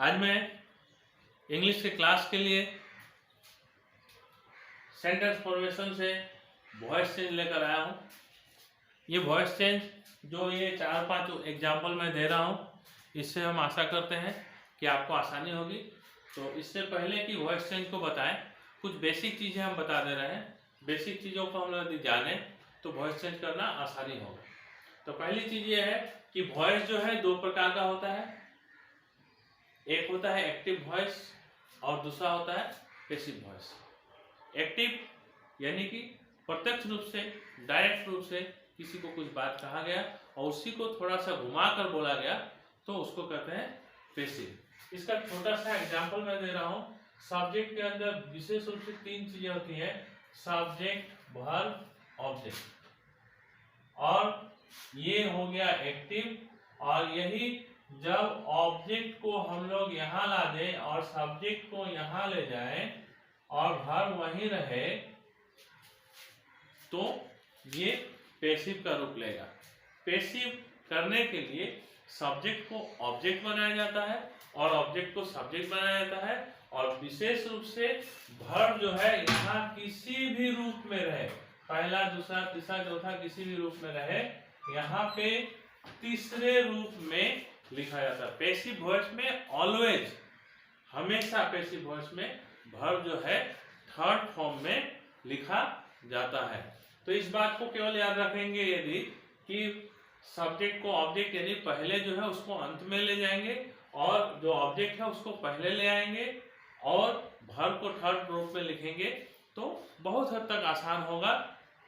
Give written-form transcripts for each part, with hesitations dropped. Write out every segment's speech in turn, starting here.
आज मैं इंग्लिश के क्लास के लिए सेंटेंस फॉर्मेशन से वॉइस चेंज लेकर आया हूँ। ये वॉइस चेंज जो ये 4-5 एग्जाम्पल मैं दे रहा हूँ, इससे हम आशा करते हैं कि आपको आसानी होगी। तो इससे पहले कि वॉइस चेंज को बताएं, कुछ बेसिक चीज़ें हम बता दे रहे हैं। बेसिक चीज़ों को हम यदि जाने तो वॉइस चेंज करना आसानी होगा। तो पहली चीज़ ये है कि वॉइस जो है 2 प्रकार का होता है। एक होता है एक्टिव वॉइस और दूसरा होता है पैसिव वॉइस। एक्टिव यानी कि प्रत्यक्ष रूप से, डायरेक्ट रूप से किसी को कुछ बात कहा गया और उसी को थोड़ा सा घुमा कर बोला गया, तो उसको कहते हैं पैसिव। इसका छोटा सा एग्जांपल मैं दे रहा हूँ। सब्जेक्ट के अंदर विशेष रूप से 3 चीजें होती हैं: सब्जेक्ट, वर्ब, ऑब्जेक्ट। और ये हो गया एक्टिव। और यही जब ऑब्जेक्ट को हम लोग यहाँ ला दें और सब्जेक्ट को यहाँ ले जाएं और वर्ब वहीं रहे, तो ये पैसिव का रूप लेगा। पैसिव करने के लिए सब्जेक्ट को ऑब्जेक्ट बनाया जाता है और ऑब्जेक्ट को सब्जेक्ट बनाया जाता है, और विशेष रूप से वर्ब जो है यहाँ किसी भी रूप में रहे, पहला, दूसरा, तीसरा, चौथा, किसी भी रूप में रहे, यहाँ पे तीसरे रूप में लिखा जाता है। पैसिव वॉइस में ऑलवेज, हमेशा पैसिव वॉइस में वर्ब जो है थर्ड फॉर्म में लिखा जाता है। तो इस बात को केवल याद रखेंगे यदि कि सब्जेक्ट को ऑब्जेक्ट यानी पहले जो है उसको अंत में ले जाएंगे और जो ऑब्जेक्ट है उसको पहले ले आएंगे और वर्ब को थर्ड रूप में लिखेंगे, तो बहुत हद तक आसान होगा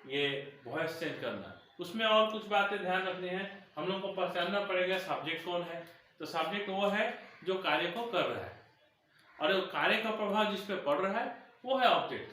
ये वॉइस चेंज करना। उसमें और कुछ बातें ध्यान रखनी है। हम लोग को पहचानना पड़ेगा सब्जेक्ट कौन है। तो सब्जेक्ट वो है जो कार्य को कर रहा है और कार्य का प्रभाव जिस पे पड़ रहा है वो है ऑब्जेक्ट।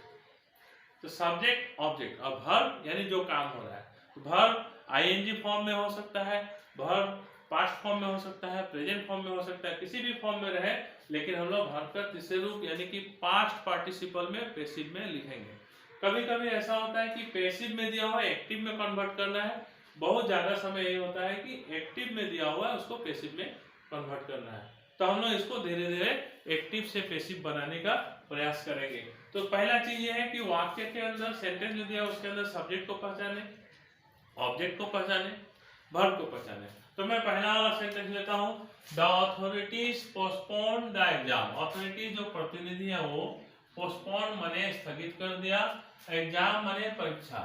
तो सब्जेक्ट, ऑब्जेक्ट। और वर्ब यानी जो काम हो रहा है। तो वर्ब आईएनजी फॉर्म में हो सकता है, वर्ब पास्ट फॉर्म में हो सकता है, प्रेजेंट फॉर्म में हो सकता है, किसी भी फॉर्म में रहे, लेकिन हम लोग वर्ब का तीसरे रूप यानी कि पास्ट पार्टिसिपल में, पैसिव में लिखेंगे। कभी कभी ऐसा होता है कि पैसिव में दिया हुआ एक्टिव में कन्वर्ट करना है। बहुत ज्यादा समय ये होता है कि एक्टिव में दिया हुआ है उसको पैसिव में कन्वर्ट करना है। तो हम लोग इसको धीरे धीरे एक्टिव से पैसिव बनाने का प्रयास करेंगे। तो पहला चीज ये है कि वाक्य के अंदर, सेंटेंस जो दिया उसके अंदर सब्जेक्ट को पहचाने, ऑब्जेक्ट को पहचाने, वर्ब को पहचाने। तो मैं पहला वाला सेंटेंस लेता हूँ। The authorities postpone the exam. Authority जो प्रतिनिधि है वो पोस्टपोन माने स्थगित कर दिया, एग्जाम माने परीक्षा।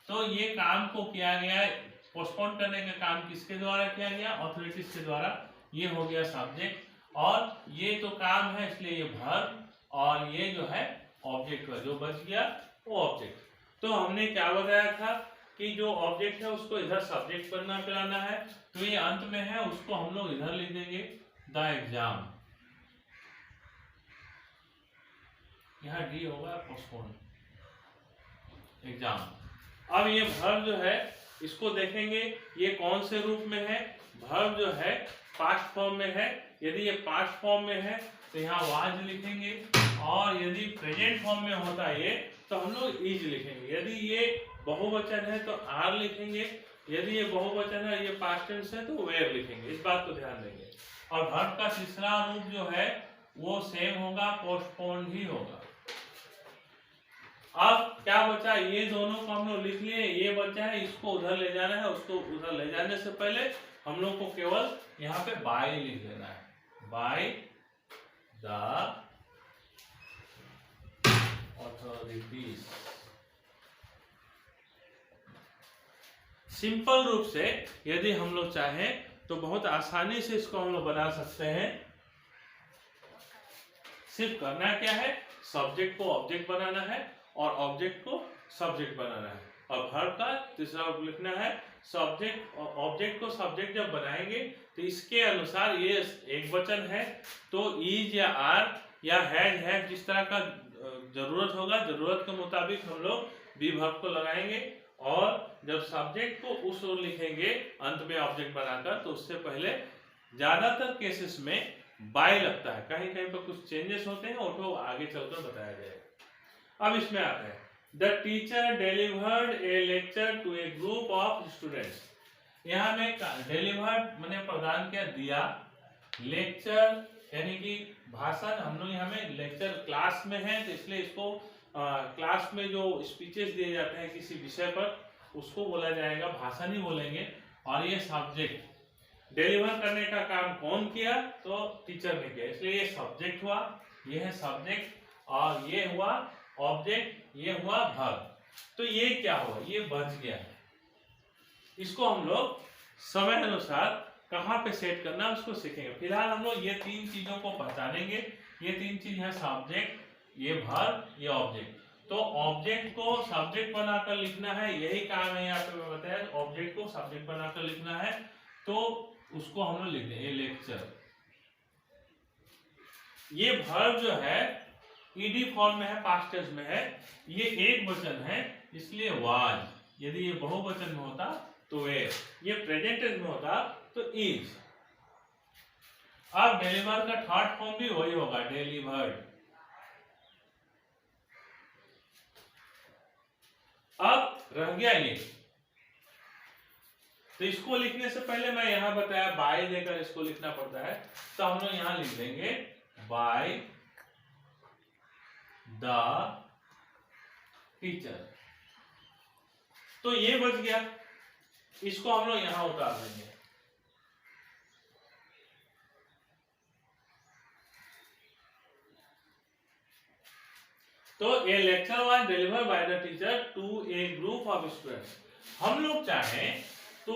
तो ये काम को किया गया, पोस्टपोन करने का काम किसके द्वारा किया गया? अथॉरिटीज के द्वारा। ये हो गया सब्जेक्ट और ये तो काम है इसलिए ये वर्ब, और ये जो है ऑब्जेक्ट का जो बच गया वो ऑब्जेक्ट। तो हमने क्या बताया था कि जो ऑब्जेक्ट है उसको इधर सब्जेक्ट बनना कराना है, तो ये अंत में है उसको हम लोग इधर लिख देंगे द एग्जाम। यहाँ डी होगा पोस्टपोन एग्जाम। अब ये वर्ब जो है इसको देखेंगे ये कौन से रूप में है। वर्ब जो है पास्ट फॉर्म में है। यदि ये पास्ट फॉर्म में है तो यहाँ वाज लिखेंगे, और यदि प्रेजेंट फॉर्म में होता है ये तो हम लोग इज लिखेंगे। यदि ये बहुवचन है तो आर लिखेंगे, यदि ये बहुवचन है, ये पास्ट टेंस है, तो वेयर लिखेंगे। इस बात को ध्यान देंगे। और वर्ब का तीसरा रूप जो है वो सेम होगा, पोस्टपोन ही होगा। अब क्या बचा? ये दोनों को हम लोग लिख लिए, ये बचा है इसको उधर ले जाना है। उसको उधर ले जाने से पहले हम लोग को केवल यहाँ पे बाय लिख देना है, बाय द अथॉरिटीज। सिंपल रूप से यदि हम लोग चाहें तो बहुत आसानी से इसको हम लोग बना सकते हैं। सिर्फ करना क्या है, सब्जेक्ट को ऑब्जेक्ट बनाना है और ऑब्जेक्ट को सब्जेक्ट बनाना है, और वर्ब का तीसरा रूप लिखना है। सब्जेक्ट और ऑब्जेक्ट को सब्जेक्ट जब बनाएंगे तो इसके अनुसार ये एक वचन है तो इज या आर या हैज जिस तरह का जरूरत होगा, जरूरत के मुताबिक हम लोग बी वर्ब को लगाएंगे। और जब सब्जेक्ट को उस ओर लिखेंगे अंत में ऑब्जेक्ट बनाकर, तो उससे पहले ज्यादातर केसेस में बाय लगता है। कहीं कहीं पर कुछ चेंजेस होते हैं, वो आगे चलकर बताया जाएगा। अब इसमें आता है the teacher delivered A lecture to a group of students. यहाँ में डिलीवर्ड मैंने प्रदान किया, दिया, लेक्चर यानी कि भाषण हम लोग यहाँ में लेक्चर क्लास में है, तो इसलिए इसको क्लास में जो स्पीचेस दिए जाते हैं किसी विषय पर उसको बोला जाएगा भाषण ही बोलेंगे। और ये सब्जेक्ट डिलीवर करने का काम कौन किया, तो टीचर ने किया, इसलिए ये सब्जेक्ट हुआ, ये है सब्जेक्ट, और ये हुआ ऑब्जेक्ट, ये हुआ वर्ब। तो ये क्या हुआ, ये बच गया। इसको हम लोग समय अनुसार कहाँ पे सेट करना उसको सीखेंगे। फिलहाल हम लोग ये तीन चीजों को पहचानेंगे। ये तीन चीज है सब्जेक्ट, ये वर्ब, ये ऑब्जेक्ट। तो ऑब्जेक्ट को सब्जेक्ट बनाकर लिखना है, यही काम है यहाँ पे मैं बताया, ऑब्जेक्ट को सब्जेक्ट बनाकर लिखना है। तो उसको हम लोग लिखते हैं ये लेक्चर। ये वर्ब जो है ईडी फॉर्म में है, पास्ट टेंस में है, ये एक वचन है इसलिए वाज। यदि ये बहुवचन में होता तो वेर, ये प्रेजेंट टेंस में होता तो इज। अब डिलीवर का थर्ड फॉर्म भी वही होगा, डिलीवर्ड। अब रह गया ये, तो इसको लिखने से पहले मैं यहां बताया बाय देकर इसको लिखना पड़ता है, तो हम लोग यहां लिख देंगे बाय द टीचर। तो ये बच गया, इसको हम लोग यहां उतार देंगे। तो a lecture was delivered by the teacher to a group of students. हम लोग चाहें तो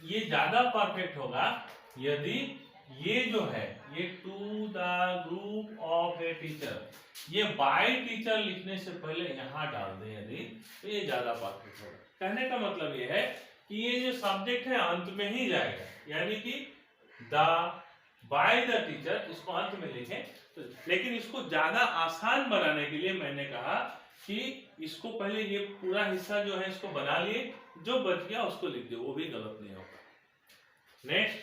ये ज्यादा परफेक्ट होगा यदि ये जो है ये to the group of a teacher, ये बाय टीचर लिखने से पहले यहां डाल दें यदि, तो ये ज्यादा परफेक्ट होगा। कहने का मतलब ये है कि ये जो सब्जेक्ट है अंत में ही जाएगा, यानी कि द बाय द टीचर इसको अंत में लिखें। तो लेकिन इसको ज्यादा आसान बनाने के लिए मैंने कहा कि इसको पहले ये पूरा हिस्सा जो है इसको बना लिए, जो बच गया उसको लिख दो, वो भी गलत नहीं होगा। Next,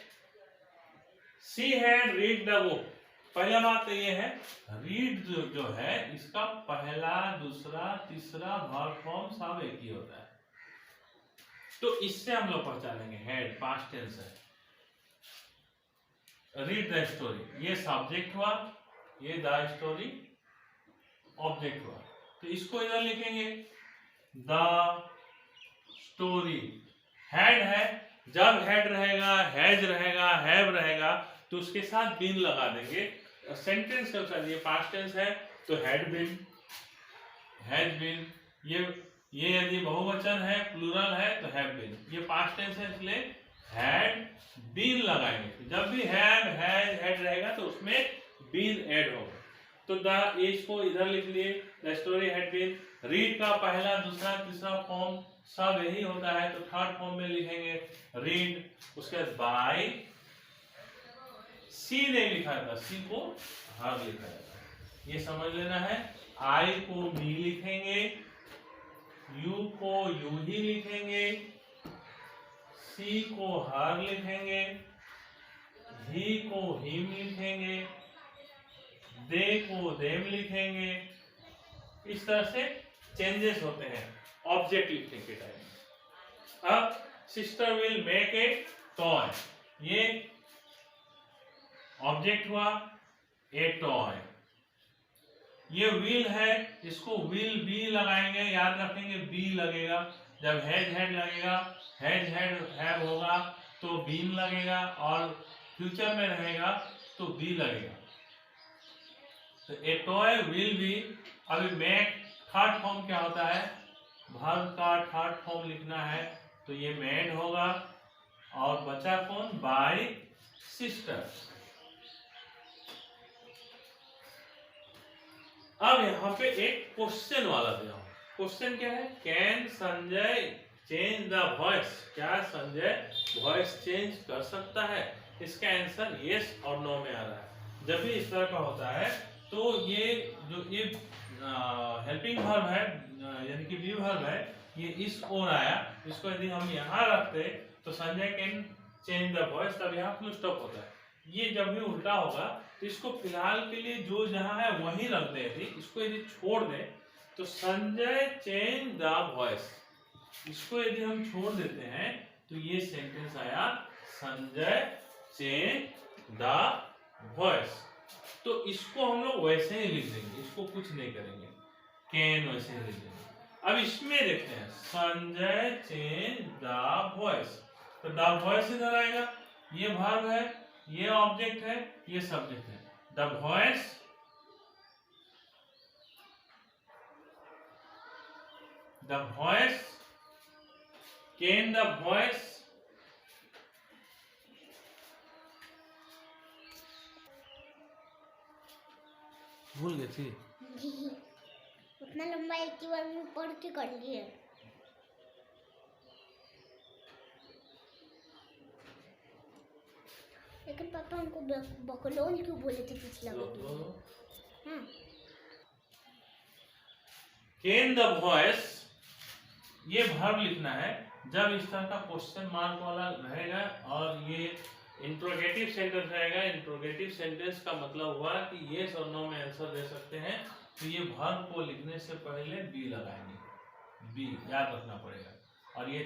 she had read the book. पहला बात तो ये है रीड जो है इसका पहला दूसरा तीसरा वर्ब फॉर्म सब एक ही होता है, तो इससे हम लोग पहचानेंगे हैड पास्ट टेंस है। रीड द स्टोरी, ये सब्जेक्ट हुआ, ये द स्टोरी ऑब्जेक्ट हुआ, तो इसको इधर लिखेंगे द स्टोरी। हैड है, जब हैड रहेगा, हैज रहेगा, हैव रहेगा तो उसके साथ बीन लगा देंगे सेंटेंस के अनुसार। ये पास्ट टेंस है तो हैड बीन, हैज बीन। ये यदि बहुवचन है प्लूरल है तो हैव बीन। ये पास्ट टेंस है इसलिए हैड बीन लगाएंगे। जब भी हैव हैज हैड रहेगा तो उसमें बीन ऐड होगा। तो द इसको इधर लिख लिए, the story had been. Read का पहला दूसरा तीसरा फॉर्म सब यही होता है, तो थर्ड फॉर्म में लिखेंगे रीड। उसके बाद बाय, सी नहीं लिखा था, सी को हर लिखा जाता, ये समझ लेना है। आई को मी लिखेंगे, यू को यू ही लिखेंगे, सी को हर लिखेंगे, ही को हिम लिखेंगे, दे को देम लिखेंगे। इस तरह से चेंजेस होते हैं ऑब्जेक्ट लिखने के टाइम। अब sister will make a toy, ये ऑब्जेक्ट हुआ, ए टॉय। ये विल है, इसको विल बी लगाएंगे, याद रखेंगे बी लगेगा। जब हैज हैड लगेगा, हैज हैड हैव होगा तो बीन लगेगा, और फ्यूचर में रहेगा तो बी लगेगा। तो ए टॉय विल बी। अभी मेक थर्ड फॉर्म क्या होता है, वर्ब का थर्ड फॉर्म लिखना है, तो ये मेड होगा, और बचा कौन, बाय सिस्टर। अब यहाँ पे एक क्वेश्चन वाला दिया हूं। क्वेश्चन क्या है, can Sanjay change the voice. क्या संजय वॉइस चेंज कर सकता है? इसका आंसर यस और नो में आ रहा है। जब भी इस तरह का होता है तो ये जो ये हेल्पिंग वर्ब है यानी कि बी वर्ब है, ये इस ओर आया, इसको यदि हम यहाँ रखते तो Sanjay can change the voice, तब यहाँ फुल स्टॉप होता है। ये जब भी उल्टा होगा तो इसको फिलहाल के लिए जो जहां है वहीं रख दे, इसको यदि छोड़ दे तो संजय चेंज द वॉइस, इसको यदि हम छोड़ देते हैं तो ये सेंटेंस आया संजय चेंज द वॉइस। तो इसको हम लोग वैसे ही लिख देंगे, इसको कुछ नहीं करेंगे, कैन वैसे ही लिख देंगे। अब इसमें देखते हैं, संजय चेंज द वॉइस, तो द वॉइस इधर आएगा, ये वर्ब है, ये ऑब्जेक्ट है, ये सब्जेक्ट है। The voice can the voice भूल गए थे उतना लंबा एक ही बार में पढ़ के कर लिए। लेकिन पापा हमको बकलोल क्यों बोले थे पिछला वीडियो? हाँ, कैन द वॉइस, ये वर्ब लिखना है जब इस तरह का क्वेश्चन मार्क वाला रहेगा और ये इंट्रोगेटिव सेंटेंस रहेगा। इंट्रोगेटिव सेंटेंस का मतलब हुआ कि यस और नो में आंसर दे सकते हैं, तो ये वर्ब को लिखने से पहले बी लगाएंगे, बी याद रखना पड़ेगा। और ये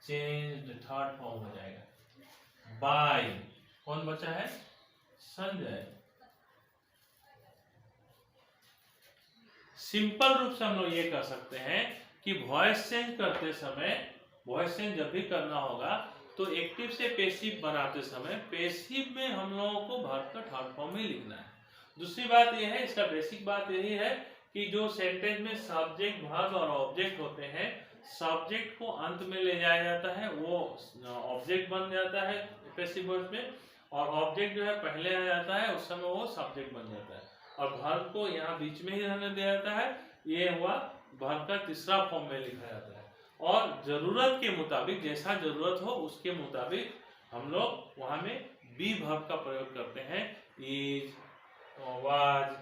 चेंज थर्ड फॉर्म हो जाएगा। बाय, कौन बचा है? संजय। सिंपल रूप से हम लोग ये कर सकते हैं कि वॉइस चेंज करते समय, वॉइस चेंज जब भी करना होगा तो एक्टिव से पैसिव बनाते समय पैसिव में हम लोगों को वर्ब का थर्ड फॉर्म ही लिखना है। दूसरी बात यह है, इसका बेसिक बात यही है कि जो सेंटेंस में सब्जेक्ट, वर्ब और ऑब्जेक्ट होते हैं, सब्जेक्ट को अंत में ले जाया जाता है, वो ऑब्जेक्ट बन जाता है पैसिव वॉइस में, और ऑब्जेक्ट जो है पहले आ जाता है, उस समय वो सब्जेक्ट बन जाता है, और वर्ब को यहाँ बीच में ही रहने दिया जाता है। ये हुआ वर्ब का तीसरा फॉर्म में लिखा जाता है, और जरूरत के मुताबिक, जैसा जरूरत हो उसके मुताबिक हम लोग वहां में बी वर्ब का प्रयोग करते हैं। Is, was,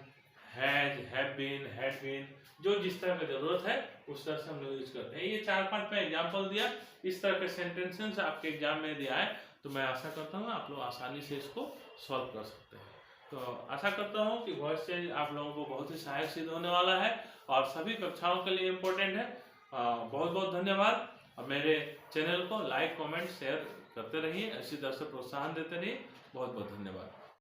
has, have been, had been, जो जिस तरह की जरूरत है उस तरह से हम लोग यूज करते हैं। ये 4-5 मैं एग्जांपल दिया, इस तरह के सेंटेंसेस आपके एग्जाम में दिया है, तो मैं आशा करता हूँ आप लोग आसानी से इसको सॉल्व कर सकते हैं। तो आशा करता हूँ कि वॉइस चेंज आप लोगों को बहुत ही सहायक सिद्ध होने वाला है और सभी कक्षाओं के लिए इम्पोर्टेंट है। बहुत बहुत धन्यवाद। अब मेरे चैनल को लाइक, कमेंट, शेयर करते रहिए, इसी तरह से प्रोत्साहन देते रहिए। बहुत बहुत धन्यवाद।